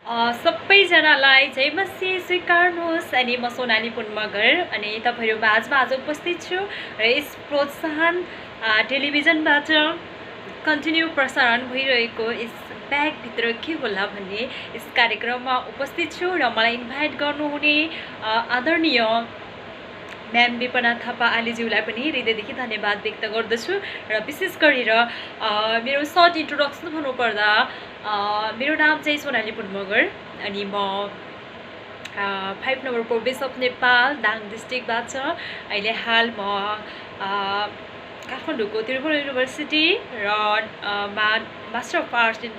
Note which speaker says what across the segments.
Speaker 1: सबैजनालाई जय मसी स्वीकार्नुहोस् अनि म सोनाली पुन मगर अनि तपाईहरु माझमा आज उपस्थित छु र यस प्रोत्साहन टेलिभिजनबाट कन्टिन्यू प्रसारण भइरहेको यस ब्यागभित्र के होला भन्ने यस कार्यक्रममा उपस्थित छु र मलाई इन्भाइट गर्नुहुने आदरणीय म्याम विपना थापा आलीज्यूलाई पनि हृदयदेखि धन्यवाद व्यक्त गर्दछु र विशेष गरेर मेरो सर्ट इन्ट्रोडक्सन भन्नुपर्दा मेरो नाम चाहिँ सोनाली पुन मगर अनि म 5 number province of Nepal Dang डिस्ट्रिक्टबाट अहिले हाल म काठमाडौँको त्रिभुवन युनिभर्सिटी र master of arts in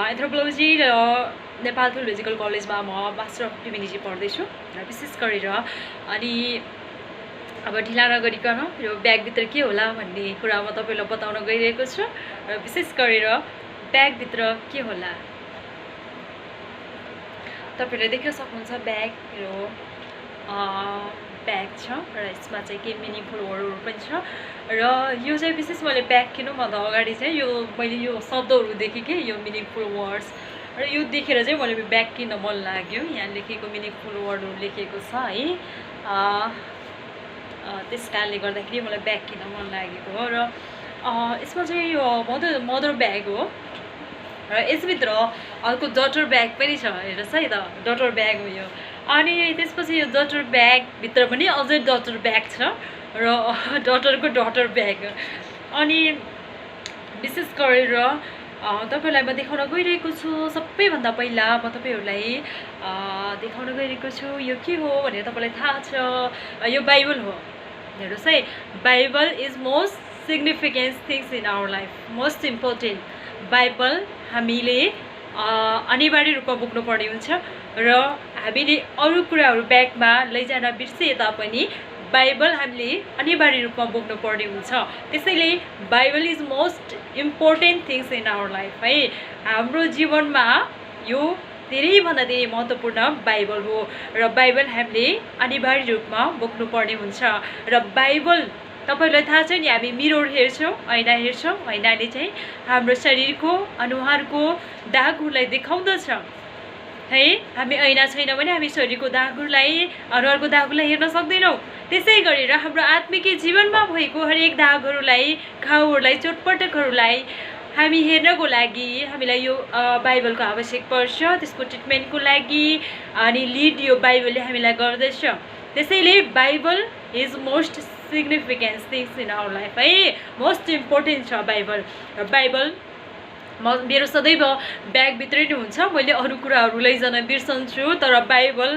Speaker 1: anthropology र नेपाल थियोलोजिकल कलेजमा म मास्टर अफ डिभिनिटी पढ्दैछु र विशेष गरेर अनि अब ढिला नगरिकन यो ब्यागभित्र के होला भन्ने कुरा म तपाईलाई बताउन गइरहेको छु र विशेष गरेर ब्यागभित्र के होला तपाईले देख्न सक्नुहुन्छ ब्याग मेरो ब्याग छ र यसमा चाहिँ के मिनिङफुल वर्डहरु पनि छ र यो चाहिँ विशेष मैले ब्याग किन्नुभन्दा अगाडि चाहिँ यो मैले यो शब्दहरु देखेँ के यो मिनिङफुल वर्ड्स र यो देखेर चाहिँ मैले ब्याग किन्न मन लाग्यो यहाँ लेखेको मिनिङफुल वर्डहरु लेखेको छ है त्यस कारणले गर्दाखेरि मलाई ब्याग किन्न मन लागेको हो र यसमा चाहिँ यो मदर ब्याग हो र यसभित्र अर्को डटर ब्याग पनि छ हेर्नुहोस् है त डटर ब्याग हो यो अनि त्यसपछि यो डटर ब्याग भित्र पनि अझै डटर ब्याग छ र डटरको डटर ब्याग अनि विशेष गरेर तपाईलाई म देखाउन गइरहेको छु सबैभन्दा पहिला म तपाईहरुलाई देखाउन गइरहेको छु यो के हो भनेर तपाईलाई थाहा छ यो बाइबल हो हेर्नुहोस् है Bible is most significant things in our life most important Bible हामीले अनिवार्य रूपमा बोक्नुपर्ने हुन्छ र हामीले अरू कुराहरू ब्यागमा लैजान बिर्से तापनि बाइबल हामीले अनिवार्य रूपमा बोक्नुपर्ने हुन्छ त्यसैले Bible is most important things in our life है हाम्रो जीवनमा यो धेरैभन्दा धेरै महत्त्वपूर्ण बाइबल हो र बाइबल हामीले अनिवार्य रूपमा बोक्नुपर्ने हुन्छ र बाइबल तपाईलाई थाहा छ नि हामी मिरर हेर्छौँ ऐना हेर्छौँ ऐनाले चाहिँ हाम्रो शरीरको अनुहारको दागहरूलाई देखाउँदछ है हामी ऐना छैन भने हामी शरीरको दागहरूलाई अनुहारको दागहरूलाई हेर्न सक्दैनौँ त्यसै गरेर हाम्रो आत्मिक जीवनमा भएको हरेक दागहरूलाई घाउहरूलाई चोटपटकहरूलाई हामी हेर्नको लागि हामीलाई यो बाइबलको आवश्यक पर्छ त्यसको ट्रिटमेन्टको लागि अनि लिड यो बाइबलले हामीलाई गर्दछ त्यसैले Bible is most significant things in our life है मोस्ट इम्पोर्टेन्ट छ बाइबल र बाइबल मेरो सदैव ब्यागभित्रै नै हुन्छ मैले अरू कुराहरू लैजान बिर्सन्छु तर बाइबल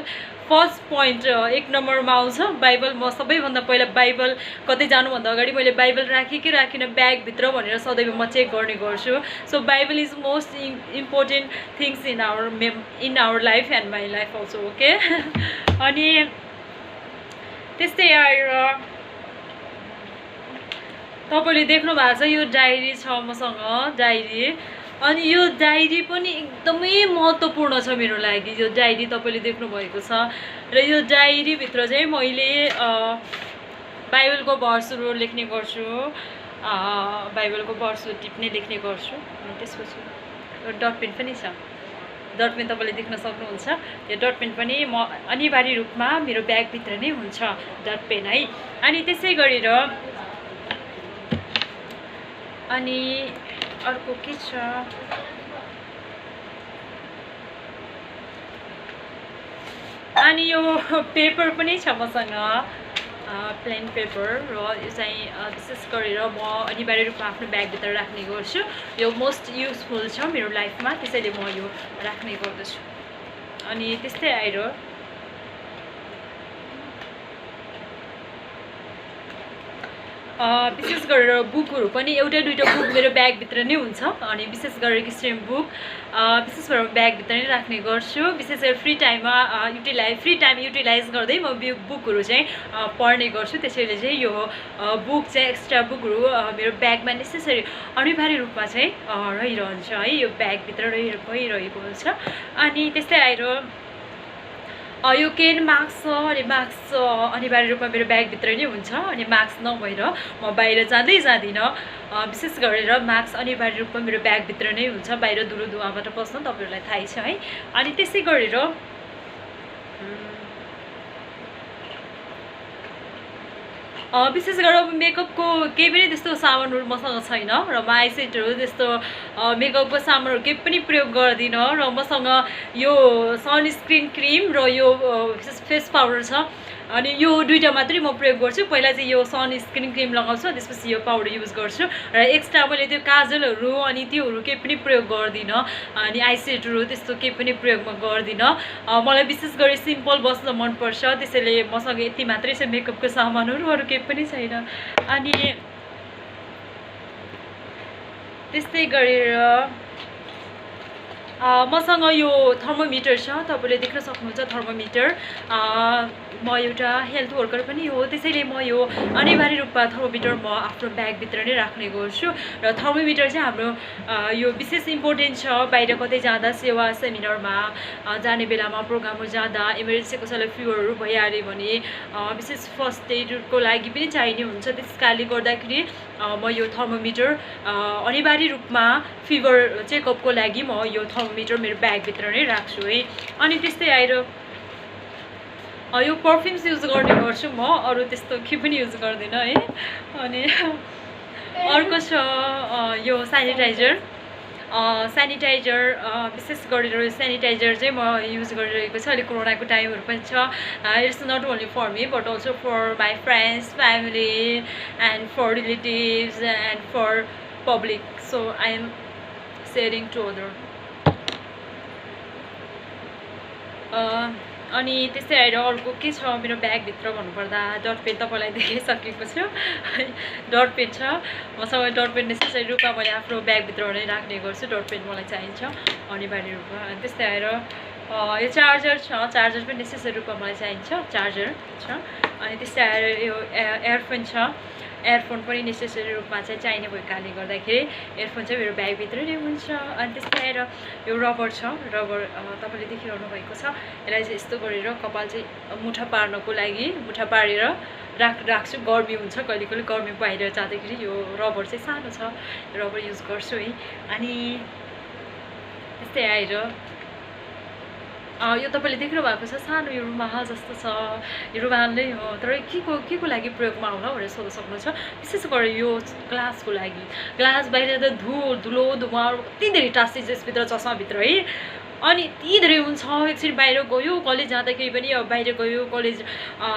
Speaker 1: फर्स्ट पोइन्ट 1 नम्बरमा आउँछ बाइबल म सबैभन्दा पहिला बाइबल कतै जानुभन्दा अगाडि मैले बाइबल राखेँ कि राखिनँ ब्यागभित्र भनेर सदैव म चेक गर्ने गर्छु so Bible is most important things in our life and my life also okay अनि त्यस्तै आएर तपाईले देख्नु भएको छ यो डायरी छ मसँग डायरी अनि यो डायरी पनि एकदमै महत्त्वपूर्ण छ मेरो लागि यो डायरी तपाईले देख्नु भएको छ र यो डायरी भित्र चाहिँ मैले बाइबलको भर्सहरु लेख्ने गर्छु बाइबलको भर्सहरु टिप्ने लेख्ने गर्छु अनि त्यसपछि डट पेन पनि छ डट पेन तपाईले देख्न सक्नुहुन्छ यो डट पेन पनि म अनिवार्य रूपमा मेरो ब्यागभित्र नै हुन्छ डट पेन है अनि त्यसै गरेर अनि अर्को के छ अनि यो पेपर पनि छ मसँग प्लेन पेपर र यो चाहिँ विशेष गरेर म अनिवार्य रूपमा आफ्नो ब्यागभित्र राख्ने गर्छु यो मोस्ट युजफुल छ मेरो लाइफमा त्यसैले म यो राख्ने गर्दछु अनि त्यस्तै आएर विशेष गरेर बुकहरु पनि एउटा दुईटा बुक मेरो ब्यागभित्र नै हुन्छ अनि विशेष गरेर क्रिस्चियन बुक विशेष गरेर ब्यागभित्र नै राख्ने गर्छु विशेष गरी फ्री टाइममा युटिलाइज गर्दै म बुकहरु चाहिँ पढ्ने गर्छु त्यसैले चाहिँ यो बुक चाहिँ एक्स्ट्रा बुकहरु मेरो ब्यागमा नेसेसरी अनिवार्य रूपमा चाहिँ रहिरहन्छ है यो ब्यागभित्र रहिरहेको हुन्छ अनि त्यस्तै आएर यो केन मास्क छ अनि मास्क अनिवार्य रूपमा मेरो ब्यागभित्र नै हुन्छ अनि मास्क नभएर म बाहिर जाँदिनँ विशेष गरेर मास्क अनिवार्य रूपमा मेरो ब्यागभित्र नै हुन्छ बाहिर धुलो धुवाबाट बस्न तपाईँहरूलाई थाहै छ है अनि त्यसै गरेर विशेष गरेर मेकअपको केही पनि त्यस्तो सामानहरू मसँग छैन र म आइसेटहरू त्यस्तो मेकअपको सामानहरू केही पनि प्रयोग गर्दिनँ र मसँग यो सनस्क्रिन क्रिम र यो फेस पाउडर छ अनि यो दुईटा मात्रै म प्रयोग गर्छु पहिला चाहिँ यो सनस्क्रिन क्रिम लगाउँछु त्यसपछि यो पाउडर युज गर्छु र एक्स्ट्रा मैले त्यो काजलहरू अनि त्योहरू केही पनि प्रयोग गर्दिनँ अनि आइसेटहरू त्यस्तो केही पनि प्रयोग म गर्दिनँ मलाई विशेष गरी सिम्पल बस्न मनपर्छ त्यसैले मसँग यति मात्रै छ मेकअपको सामानहरू अरू केही पनि छैन अनि त्यस्तै गरेर मसँग यो थर्मोमिटर छ तपाईँले देख्न सक्नुहुन्छ थर्मोमिटर म एउटा हेल्थ वर्कर पनि हो त्यसैले म यो अनिवार्य रूपमा थर्मोमिटर म आफ्नो ब्यागभित्र नै राख्ने गर्छु र थर्मोमिटर चाहिँ हाम्रो यो विशेष इम्पोर्टेन्ट छ बाहिर कतै जाँदा सेवा सेमिनारमा जाने बेलामा प्रोग्राममा जाँदा इमर्जेन्सी कसैलाई फिभरहरू भइहाल्यो भने विशेष फर्स्ट एडको लागि पनि चाहिने हुन्छ त्यस कारणले गर्दाखेरि म यो थर्मोमिटर अनिवार्य रूपमा फिभर चेकअपको लागि म यो थर्मोमिटर मेरो ब्यागभित्र नै राख्छु है अनि त्यस्तै आएर यो पर्फ्युम्स युज गर्ने गर्छु म अरू त्यस्तो के पनि युज गर्दिनँ है अनि अर्को छ यो सेनिटाइजर विशेष गरेर सेनिटाइजर चाहिँ म युज गरिरहेको छु अहिले कोरोनाको टाइमहरू पनि छ it's not only for me but also for my friends family and for relatives and for public so I am sharing to other अनि त्यस्तै आएर अर्को के छ मेरो ब्यागभित्र भन्नुपर्दा डट पेन तपाईँलाई देखाइसकेको छु डट पेन छ मसँग डट पेन नेसेसरी रूपमा मैले आफ्नो ब्यागभित्र नै राख्ने गर्छु डट पेन मलाई चाहिन्छ अनिवार्य रूपमा अनि त्यस्तै आएर यो चार्जर छ चार्जर पनि नेसेसरी रूपमा मलाई चाहिन्छ चार्जर छ अनि त्यस्तै आएर यो एयरफोन छ एयरफोन पनि नेसेसरी रूपमा चाहिँ चाहिने भएको कारणले गर्दाखेरि एयरफोन चाहिँ मेरो ब्यागभित्र नै हुन्छ अनि त्यस्तै आएर यो रबर छ रबर तपाईँले देखिरहनु भएको छ यसलाई चाहिँ यस्तो गरेर कपाल चाहिँ मुठा पार्नको लागि मुठा पारेर राख्छु गर्मी हुन्छ कहिले कहिले गर्मी बाहिर जाँदाखेरि यो रबर चाहिँ सानो छ रबर युज गर्छु है अनि त्यस्तै आएर यो तपाईँले देख्नु भएको छ सानो यो रुमाल जस्तो छ यो रुमाल नै हो तर के को लागि प्रयोगमा आउला भनेर सोध्न सक्नुहुन्छ विशेष गरेर यो ग्लासको लागि ग्लास बाहिर त धुलो धुवा कति धेरै टाँसिन्छ यसभित्र चस्माभित्र है अनि यति धेरै हुन्छ एकछिन बाहिर गयो कलेज जाँदाखेरि पनि अब बाहिर गयो कलेज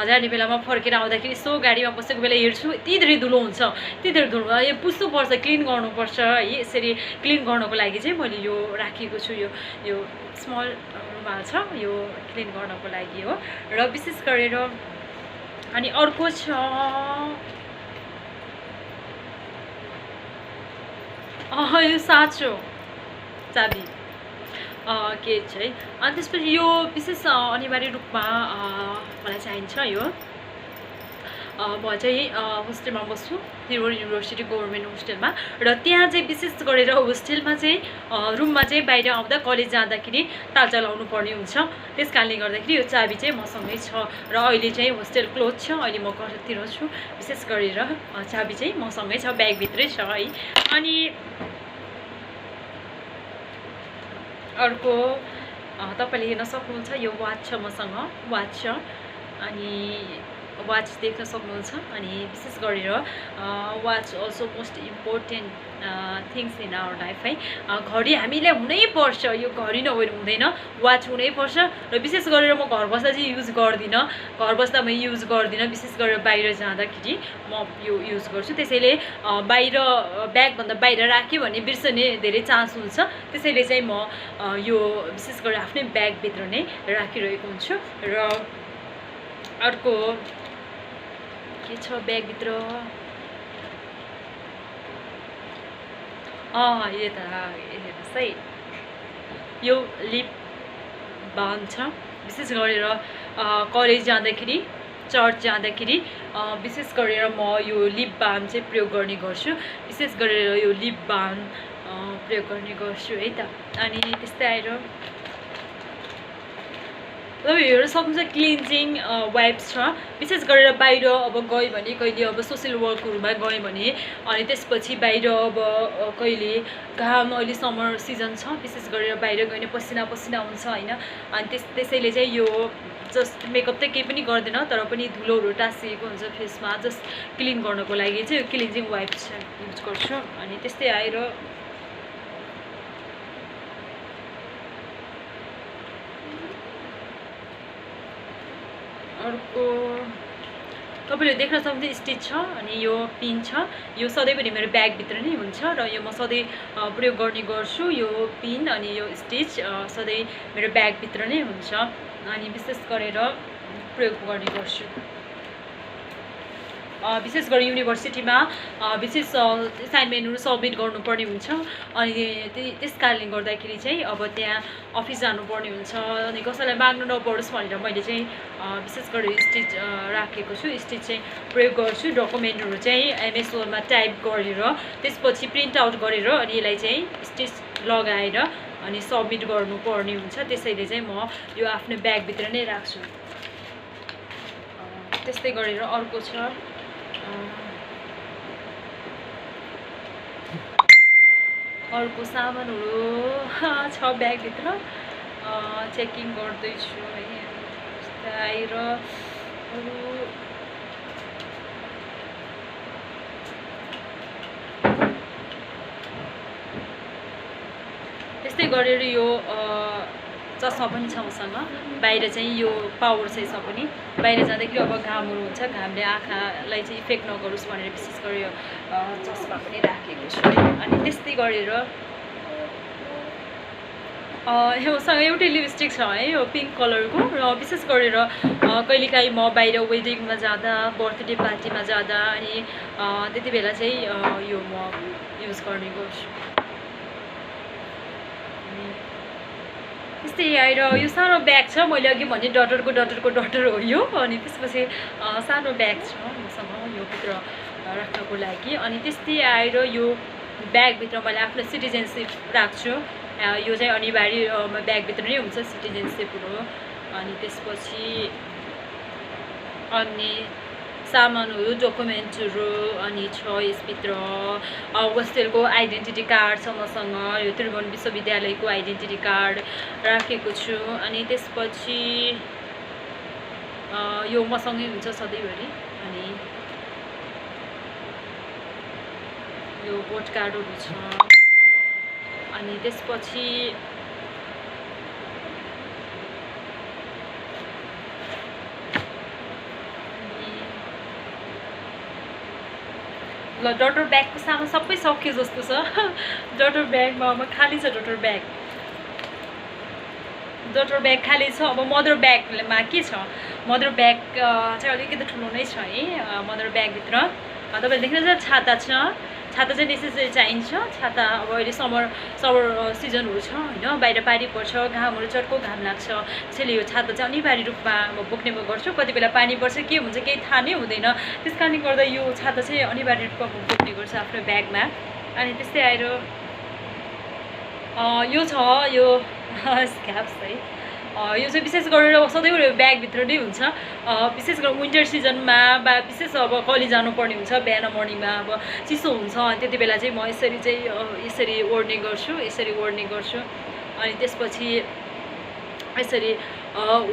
Speaker 1: जाने बेलामा फर्केर आउँदाखेरि यसो गाडीमा बसेको बेला हेर्छु यति धेरै धुलो हुन्छ यति धेरै धुलो यो पुस्नुपर्छ क्लिन गर्नुपर्छ है यसरी क्लिन गर्नको लागि चाहिँ मैले यो राखेको छु यो स्मल रुमाल छ यो क्लिन गर्नको लागि हो र विशेष गरेर अनि अर्को छ यो साँचो चाबी के चाहिँ अनि त्यसपछि यो विशेष अनिवार्य रूपमा मलाई चाहिन्छ यो म चाहिँ होस्टेलमा बस्छु त्रिभुवन युनिभर्सिटी गभर्मेन्ट होस्टेलमा र त्यहाँ चाहिँ विशेष गरेर होस्टेलमा चाहिँ रुममा चाहिँ बाहिर आउँदा कलेज जाँदाखेरि ताला चलाउनु पर्ने हुन्छ त्यस कारणले गर्दाखेरि यो चाबी चाहिँ मसँगै छ र अहिले चाहिँ होस्टेल क्लोज छ अहिले म घरतिर छु विशेष गरेर चाबी चाहिँ मसँगै छ ब्यागभित्रै छ है अनि अर्को तपाईँले हेर्न सक्नुहुन्छ यो वाच छ मसँग वाच छ अनि वाच देख्न सक्नुहुन्छ अनि विशेष गरेर watch also most important things in our life है घडी हामीले हुनैपर्छ यो घडी नभएर हुँदैन वाच हुनैपर्छ र विशेष गरेर म घर बस्दा चाहिँ युज गर्दिनँ घर बस्दा म युज गर्दिनँ विशेष गरेर बाहिर जाँदाखेरि म यो युज गर्छु त्यसैले बाहिर ब्यागभन्दा बाहिर राख्यो भने बिर्सने धेरै चान्स हुन्छ त्यसैले चाहिँ म यो विशेष गरेर आफ्नै ब्यागभित्र नै राखिरहेको हुन्छु र अर्को के छ ब्यागभित्र यता हेर्नुहोस् है यो लिप बाम छ विशेष गरेर कलेज जाँदाखेरि चर्च जाँदाखेरि विशेष गरेर म यो लिप बाम चाहिँ प्रयोग गर्ने गर्छु विशेष गरेर यो लिप बाम प्रयोग गर्ने गर्छु है त अनि त्यस्तै आएर तपाईँहरू सक्नुहुन्छ क्लिन्जिङ वाइप्स छ, विशेष गरेर बाहिर अब गयो भने कहिले अब सोसियल वर्कहरूमा गयो भने, अनि त्यसपछि बाहिर अब कहिले घाम, अहिले समर सिजन छ, विशेष गरेर बाहिर गयो भने पसिना पसिना हुन्छ होइन, अनि त्यसैले चाहिँ यो जस्ट मेकअप त केही पनि गर्दैन, तर पनि धुलोहरू टाँसिएको हुन्छ फेसमा, जस्ट क्लिन गर्नको लागि चाहिँ यो क्लिन्जिङ वाइप्स युज गर्छु। अनि त्यस्तै आएर अर्को तपाईँले देख्न सक्नुहुन्छ स्टिच छ, अनि यो पिन छ, यो सधैँभरि मेरो ब्यागभित्र नै हुन्छ र यो म सधैँ प्रयोग गर्ने गर्छु। यो पिन अनि यो स्टिच सधैँ मेरो ब्यागभित्र नै हुन्छ, अनि विशेष गरेर प्रयोग गर्ने गर्छु। विशेष गरी युनिभर्सिटीमा विशेष असाइनमेन्टहरू सब्मिट गर्नुपर्ने हुन्छ, अनि त्यस कारणले गर्दाखेरि चाहिँ अब त्यहाँ अफिस जानुपर्ने हुन्छ, अनि कसैलाई माग्नु नपरोस् भनेर मैले चाहिँ विशेष गरी स्टिच राखेको छु। स्टिच चाहिँ प्रयोग गर्छु। डकुमेन्टहरू चाहिँ MS वर्डमा टाइप गरेर त्यसपछि प्रिन्ट आउट गरेर अनि यसलाई चाहिँ स्टिच लगाएर अनि सब्मिट गर्नुपर्ने हुन्छ, त्यसैले चाहिँ म यो आफ्नो ब्यागभित्र नै राख्छु। त्यस्तै गरेर अर्को छ अर्को सामानहरू छ ब्यागभित्र, चेकिङ गर्दैछु है। आएर अरू त्यस्तै गरेर यो चस्मा पनि छ मसँग, बाहिर चाहिँ यो पावर छ यसमा पनि, बाहिर जाँदाखेरि अब घामहरू हुन्छ, घामले आँखालाई चाहिँ इफेक्ट नगरोस् भनेर विशेष गरी यो चस्मा पनि राखेको छु है। अनि त्यस्तै गरेर मसँग एउटै लिपस्टिक छ है, यो पिङ्क कलरको, र विशेष गरेर कहिलेकाहीँ म बाहिर वेडिङमा जाँदा, बर्थडे पार्टीमा जाँदा अनि त्यति बेला चाहिँ यो म युज गर्ने गर्छु। त्यस्तै आएर यो सानो ब्याग छ, मैले अघि भने डटर हो यो, अनि त्यसपछि सानो ब्याग छ मसँग यो भित्र राख्नको लागि। अनि त्यस्तै आएर यो ब्यागभित्र मैले आफ्नो सिटिजनसिप राख्छु, यो चाहिँ अनिवार्य ब्यागभित्र नै हुन्छ सिटिजनसिपहरू। अनि त्यसपछि अन्य सामानहरू, डकुमेन्टहरू अनि छ यसभित्र। होस्टेलको आइडेन्टिटी कार्ड छ मसँग, यो त्रिभुवन विश्वविद्यालयको आइडेन्टिटी कार्ड राखेको छु। अनि त्यसपछि यो मसँगै हुन्छ सधैँभरि। अनि यो भोट कार्डहरू छ। अनि त्यसपछि ल डटर ब्यागको सामान सबै सक्यो जस्तो छ। डटर ब्यागमा अब खाली छ, डटर ब्याग खाली छ। अब मदर ब्यागमा के छ, मदर ब्याग चाहिँ अलिकति ठुलो नै छ है। मदर ब्यागभित्र तपाईँले देख्नुहुन्छ छाता छ, छाता चाहिँ नेसेसरी चाहिन्छ। छाता अब अहिले समर सिजनहरू छ होइन, बाहिर पानी पर्छ, घामहरू चर्को घाम लाग्छ, त्यसैले यो छाता चाहिँ अनिवार्य रूपमा म बोक्ने गर्छु। कति बेला पानी पर्छ के हुन्छ केही थाहा नै हुँदैन, त्यस कारणले गर्दा यो छाता चाहिँ अनिवार्य रूपमा म बोक्ने गर्छु आफ्नो ब्यागमा। अनि त्यस्तै आएर यो छ, यो स्क्याप्स है, यो चाहिँ विशेष गरेर सधैँ ब्यागभित्र नै हुन्छ। विशेष गरेर विन्टर सिजनमा वा विशेष अब कलेज जानुपर्ने हुन्छ, बिहान मर्निङमा अब चिसो हुन्छ, अनि त्यति बेला चाहिँ म यसरी ओढ्ने गर्छु। अनि त्यसपछि यसरी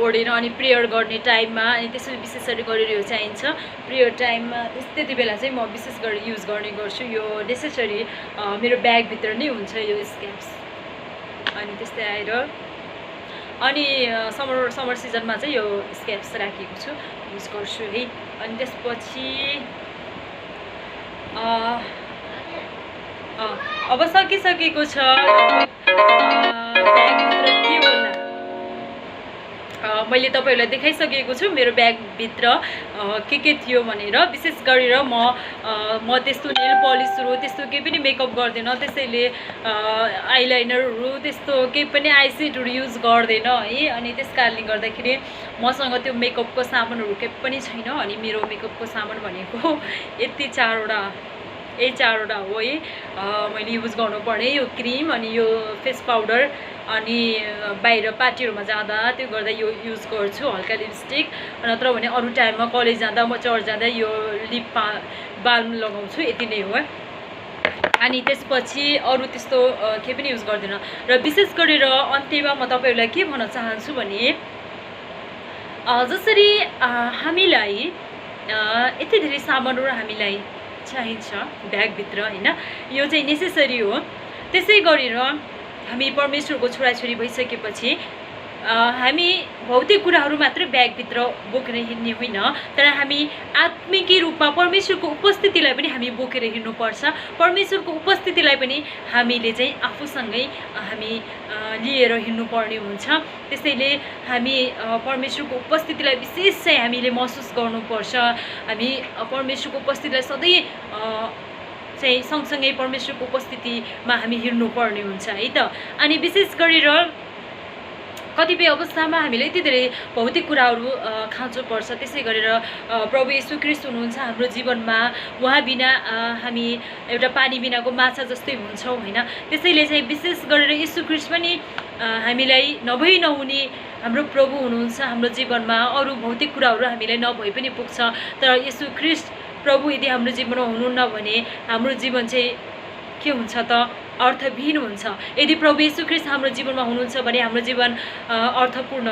Speaker 1: ओढेर अनि प्रेयर गर्ने टाइममा, अनि त्यसरी विशेष गरेर यो चाहिन्छ प्रेयर टाइममा, त्यति बेला चाहिँ म विशेष गरेर युज गर्ने गर्छु। यो नेसेसरी मेरो ब्यागभित्र नै हुन्छ यो स्क्याप्स। अनि त्यस्तै आएर अनि समर सिजनमा चाहिँ यो स्क्याप्स राखेको छु, युज गर्छु है। अनि त्यसपछि अब सकिसकेको छ ब्यागभित्र के होला, मैले तपाईँहरूलाई देखाइसकेको छु मेरो ब्यागभित्र के थियो भनेर। विशेष गरेर म त्यस्तो नेल पलिसहरू त्यस्तो केही पनि मेकअप गर्दैन, त्यसैले आइलाइनरहरू त्यस्तो केही पनि आइसेडहरू युज गर्दैन है। अनि त्यस कारणले गर्दाखेरि मसँग त्यो मेकअपको सामानहरू केही पनि छैन। अनि मेरो मेकअपको सामान भनेको यति 4वटा यही 4वटा हो है मैले युज गर्नुपर्ने यो क्रिम अनि यो फेस पाउडर अनि बाहिर पार्टीहरूमा जाँदा त्यो गर्दा यो युज गर्छु हल्का लिपस्टिक नत्र भने अरू टाइममा कलेज जाँदा म चर्च जाँदा यो लिप बाल्म लगाउँछु यति नै हो अनि त्यसपछि अरू त्यस्तो केही पनि युज गर्दिनँ र विशेष गरेर अन्त्यमा म तपाईहरुलाई के भन्न चाहन्छु भने जसरी हामीलाई यति धेरै सामानहरु हामीलाई चाहिन्छ ब्यागभित्र हैन यो चाहिँ नेसेसरी हो त्यसै गरेर हामी परमेश्वरको छोराछोरी भइसकेपछि हामी भौतिक कुराहरू मात्र ब्यागभित्र बोकेर हिँड्ने होइन तर हामी आत्मिकी रूपमा परमेश्वरको उपस्थितिलाई पनि हामी बोकेर हिँड्नुपर्छ परमेश्वरको उपस्थितिलाई पनि हामीले चाहिँ आफूसँगै हामी लिएर हिँड्नुपर्ने हुन्छ त्यसैले हामी परमेश्वरको उपस्थितिलाई विशेष चाहिँ हामीले महसुस गर्नुपर्छ हामी परमेश्वरको उपस्थितिलाई सधैँ चाहिँ सँगसँगै परमेश्वरको उपस्थितिमा हामी हिँड्नुपर्ने हुन्छ है त अनि विशेष गरेर कतिपय अवस्थामा हामीले यति धेरै भौतिक कुराहरू खाँचो पर्छ त्यसै गरेर प्रभु येशू ख्रीष्ट हुनुहुन्छ हाम्रो जीवनमा उहाँ बिना हामी एउटा पानी बिनाको माछा जस्तै हुन्छौँ हैन त्यसैले चाहिँ विशेष गरेर येशू ख्रीष्ट पनि हामीलाई नभई नहुने हाम्रो प्रभु हुनुहुन्छ हाम्रो जीवनमा अरू भौतिक कुराहरू हामीलाई नभए पनि पुग्छ तर येशू ख्रीष्ट प्रभु यदि हाम्रो जीवनमा हुनुहुन्न भने हाम्रो जीवन चाहिँ के हुन्छ त अर्थविहीन हुन्छ यदि प्रभु येशू ख्रीष्ट हाम्रो जीवनमा हुनुहुन्छ भने हाम्रो जीवन अर्थपूर्ण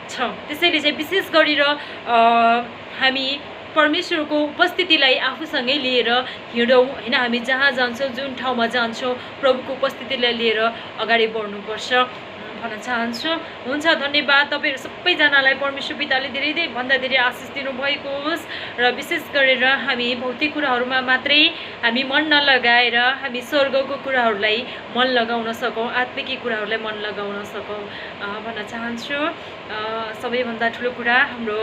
Speaker 1: छ त्यसैले चाहिँ विशेष गरेर हामी परमेश्वरको उपस्थितिलाई आफूसँगै लिएर हिँडौँ हैन हामी जहाँ जान्छौँ जुन ठाउँमा जान्छौँ प्रभुको उपस्थितिलाई लिएर अगाडि बढ्नुपर्छ भन्न चाहन्छु हुन्छ धन्यवाद तपाईहरु सबैजनालाई परमेश्वर पिताले धेरै भन्दा धेरै आशिष दिनुभएको होस् र विशेष गरेर हामी भौतिक कुराहरूमा मात्रै हामी मन नलगाएर हामी स्वर्गको कुराहरूलाई मन लगाउन सकौँ आत्मिकी कुराहरूलाई मन लगाउन सकौँ भन्न चाहन्छु सबैभन्दा ठुलो कुरा हाम्रो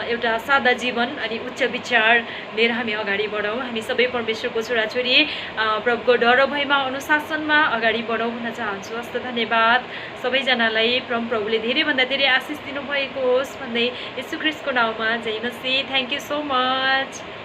Speaker 1: एउटा सादा जीवन अनि उच्च विचार लिएर हामी अगाडि बढौँ हामी सबै परमेश्वरको छोराछोरी प्रभुको डर भयमा अनुशासनमा अगाडि बढौँ भन्न चाहन्छु हस्त धन्यवाद सबैजनालाई प्रभुले धेरैभन्दा धेरै आशिष दिनुभएको होस् भन्दै येशू ख्रीष्टको नाममा जय मसीह थ्याङ्क यू सो मच